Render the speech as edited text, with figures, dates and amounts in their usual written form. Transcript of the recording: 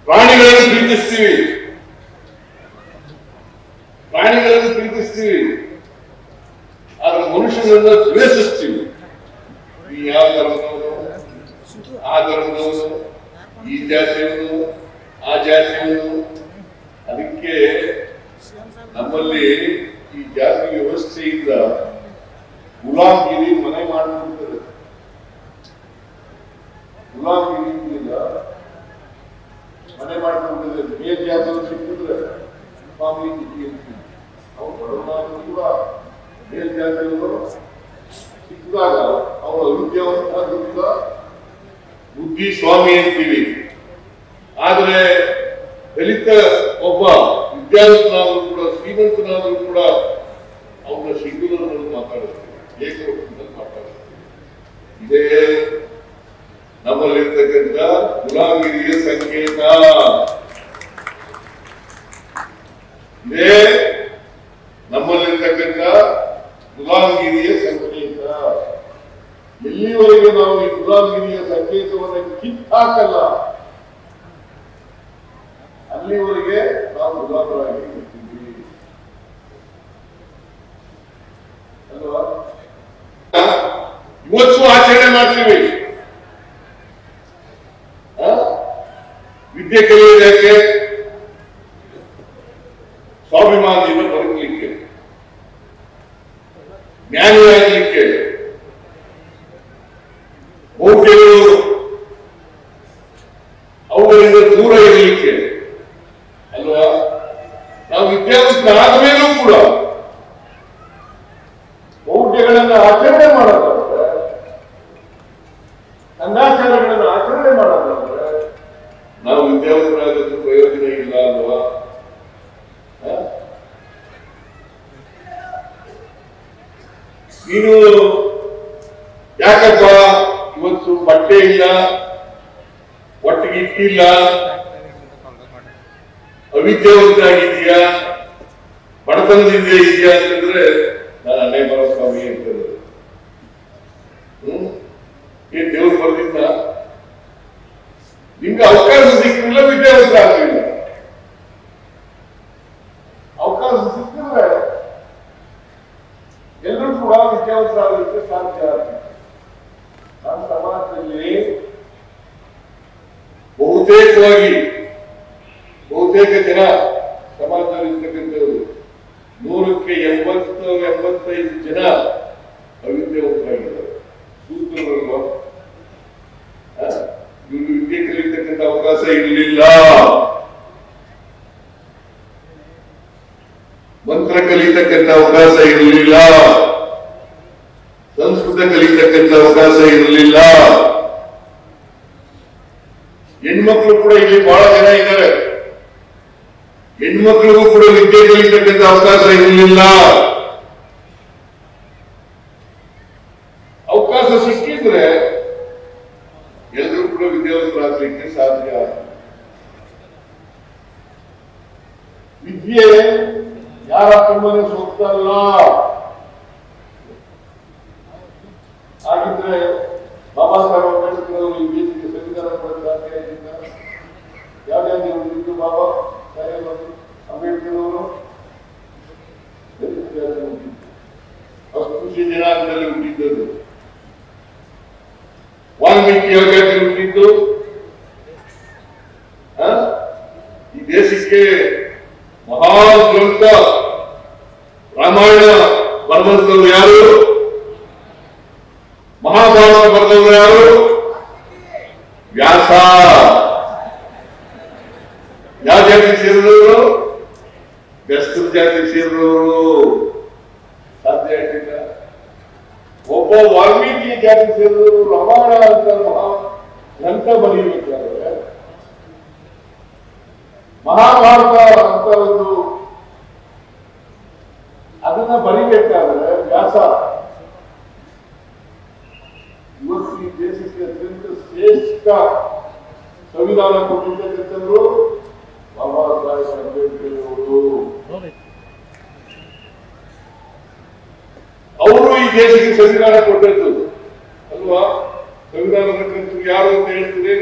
ಪ್ರಾಣಿಗಳನ್ನು ಪ್ರೀತಿಸ್ತೀವಿ, ಆದ್ರೆ ಮನುಷ್ಯನನ್ನ ದ್ವೇಷಿಸ್ತೀವಿ. ಈ ಯಾವ ಧರ್ಮದವನು, ಆ ಧರ್ಮದವನು, ಈ ಜಾತಿಯವನು, ಆ ಜಾತಿಯವನು. ಅದಕ್ಕೆ ನಮ್ಮಲ್ಲಿ ಈ ಜಾತಿ ವ್ಯವಸ್ಥೆಯಿಂದ ಗುಲಾಮಗಿರಿ ಮನೆ ಮಾಡಿಬಿಡ್ತಾರೆ. ಗುಲಾಮಗಿರಿಯಿಂದ ಮನೆ ಮಾಡಿಬಿಡ್ತಾರೆ. ಮೇಲ್ ಜಾತಿಯವರು ಸಿಕ್ಕಿದ್ರೆ ಸ್ವಾಮಿ ಅವರು ಕೂಡ ಮೇಲ್ ಜಾತಿಯವರು ಸಿಕ್ಕಿದಾಗ ಅವರ ಅವಿದ್ಯಾವಂತ ಬುದ್ಧಿ ಸ್ವಾಮಿ ಅಂತೀವಿ. ಆದ್ರೆ ದಲಿತ ಒಬ್ಬ ವಿದ್ಯಾವಂತನಾದರೂ ಕೂಡ ಶ್ರೀಮಂತನಾದರೂ ಕೂಡ ಅವನ ಸಿಂಗುಲರ್ನಲ್ಲಿ ಮಾತಾಡುತ್ತೀವಿ, ಏಕರೂಪದಲ್ಲಿ ಮಾತಾಡುತ್ತೀವಿ. ಇದೇ ನಮ್ಮಲ್ಲಿರ್ತಕ್ಕಂಥ ಗುಲಾಮಗಿರಿಯ ಸಂಕೇತ. ಇದೇ ನಮ್ಮಲ್ಲಿರ್ತಕ್ಕಂಥ ಗುಲಾಮಗಿರಿಯ ಸಂಕೇತ. ಎಲ್ಲಿವರೆಗೆ ನಾವು ಈ ಗುಲಾಮಗಿರಿಯ ಸಂಕೇತವನ್ನು ಕಿತ್ತಾಕಲ್ಲ ಅಲ್ಲಿವರೆಗೆ ನಾವು ಗುಲಾಮರಾಗಿ ಇರ್ತೀವಿ ಅಲ್ವಾ? ಇವತ್ತು ಆಚರಣೆ ಮಾಡ್ತೀವಿ. ವಿದ್ಯೆ ಕಲಿಯೋದಕ್ಕೆ, ಸ್ವಾಭಿಮಾನದಿಂದ ಬದುಕಲಿಕ್ಕೆ, ಜ್ಞಾನಿಯಾಗಲಿಕ್ಕೆ, ಮೌಢ್ಯಗಳು ಅವುಗಳಿಂದ ದೂರ ಇರಲಿಕ್ಕೆ ಅಲ್ವಾ? ನಾವು ವಿದ್ಯಾವಂತರಾದ ಮೇಲೂ ಕೂಡ ಮೌಢ್ಯಗಳನ್ನು ಆಚರಣೆ ಮಾಡೋದಾದ್ರೆ, ಸಂಘಾಚಾರಗಳನ್ನು ಆಚರಣೆ ಮಾಡೋದಾದ್ರೆ ನಾವು ವಿದ್ಯಾವಂತರಾಗೋದು ಪ್ರಯೋಜನ ಇಲ್ಲ ಅಲ್ವಾ? ನೀನು ಯಾಕಪ್ಪ ಇವತ್ತು ಬಟ್ಟೆ ಇಲ್ಲ, ಒಟ್ಟಿಗೆ ಇಟ್ಟಿಲ್ಲ, ಅವಿದ್ಯಾವಂತರಾಗಿದೆಯಾ, ಬಡತನದಿಂದ ಇದೆಯಾ ಅಂತಂದ್ರೆ ನಾನು ಅನ್ಯಾಯ ಬರೋ ಸ್ವಾಮಿ ಅಂತಂದ್ರೆ ಏನ್ ದೇವ್ರು ಬರ್ದಿದ್ದ? ನಿಮ್ಗೆ ಅವಕಾಶ ಸಿಕ್ಕಿಲ್ಲ, ವಿದ್ಯಾವಂತರಾಗಲಿಲ್ಲ. ಅವಕಾಶ ಸಿಕ್ಕಿದ್ರೆ ಎಲ್ಲರೂ ಕೂಡ ವಿದ್ಯಾವಂತರಾಗಲಿಕ್ಕೆ ಸಾಧ್ಯ ಆಗ್ತದೆ. ನಮ್ಮ ಸಮಾಜದಲ್ಲಿ ಬಹುತೇಕ ಜನ ಸಮಾಜದಲ್ಲಿ ಇರ್ತಕ್ಕಂಥವ್ರು 100ಕ್ಕೆ 80-85 ಜನ ಅವಿದ್ಯಾವಂತರಾಗಿದ್ದಾರೆ. ಸೂತ್ರರಲ್ವ? ಇವರು ವಿದ್ಯೆ ಕಲಿತಕ್ಕಂಥ ಅವಕಾಶ ಇರಲಿಲ್ಲ, ಮಂತ್ರ ಕಲಿತಕ್ಕಂಥ ಅವಕಾಶ ಇರಲಿಲ್ಲ, ಸಂಸ್ಕೃತ ಕಲಿತಕ್ಕಂಥ ಅವಕಾಶ ಇರಲಿಲ್ಲ. ಹೆಣ್ಮಕ್ಳು ಕೂಡ ಇಲ್ಲಿ ಬಹಳ ಜನ ಇದ್ದಾರೆ. ಹೆಣ್ಮಕ್ಳಿಗೂ ಕೂಡ ವಿದ್ಯೆ ಕಲಿತಕ್ಕಂಥ ಅವಕಾಶ ಇರಲಿಲ್ಲ. ಅವಕಾಶ ಸಿಕ್ಕಿದ್ರೆ ಎಲ್ಲರೂ ಕೂಡ ವಿದ್ಯಾವಂತರಾಗಲಿಕ್ಕೆ ಸಾಧ್ಯ. ವಿದ್ಯೆ ಯಾರ ತುಂಬನೇ ಸೂಕ್ತ ಅಲ್ಲ. ಹಾಗಿದ್ರೆ ಬಾಬಾ ಸಾಹೇಬ್ ಅಂಬೇಡ್ಕರ್ ಅವರು ಈ ದೇಶಕ್ಕೆ ಸಂವಿಧಾನ ಕೊಡಲು ಸಾಧ್ಯ ಆಗಿಲ್ಲ. ಯಾವ್ಯಾವ ಹುಟ್ಟಿದ್ದು ಬಾಬಾ ಸಾಹೇಬ್ ಅಂಬೇಡ್ಕರ್ ಅವರು? ಅಸ್ಪೃಶ್ಯ ಜನಾಂಗದಲ್ಲಿ ಹುಟ್ಟಿದ್ದದ್ದು. ವಾಲ್ಮೀಕಿ ಯೋಗದಲ್ಲಿ ಹುಟ್ಟಿದ್ದು. ಈ ದೇಶಕ್ಕೆ ಮಹಾನ್ ಗ್ರಂಥ ರಾಮಾಯಣ ಬರೆದವರು ಯಾರು? ಮಹಾಭಾರತ ಬರೆದವರು ಯಾರು? ವ್ಯಾಸ. ಯಾವ ಜಾತಿ ಸೇರಿದವರು? ಬೆಸ್ತರ ಜಾತಿ ಸೇರಿದವರು. ಸಾಧ್ಯ ಆಗಿಲ್ಲ. ಒಬ್ಬ ವಾಲ್ಮೀಕಿ ಜಾತಿ ಸೇರಿದವರು ರಾಮಾಯಣ ಅಂತ ಮಹಾ ಗ್ರಂಥ ಬರೆಯಬೇಕಾದ್ರೆ, ಮಹಾಭಾರತ ಅಂತ ಒಂದು ಅದನ್ನ ಬರಿಬೇಕಾದ್ರೆ ವ್ಯಾಸ. ಇವತ್ತು ಈ ದೇಶಕ್ಕೆ ಅತ್ಯಂತ ಶ್ರೇಷ್ಠ ಸಂವಿಧಾನ ಕೊಟ್ಟಿರ್ತಕ್ಕಂಥವರು ಬಾಬಾ ಸಾಹೇಬ್ ಅಂಬೇಡ್ಕರ್ ಅವರು ಈ ದೇಶಕ್ಕೆ ಸಂವಿಧಾನ ಕೊಟ್ಟದ್ದು ಅಲ್ವಾ? ಸಂವಿಧಾನದ ಯಾರು ಅಂತ ಹೇಳ್ತಿದೆ?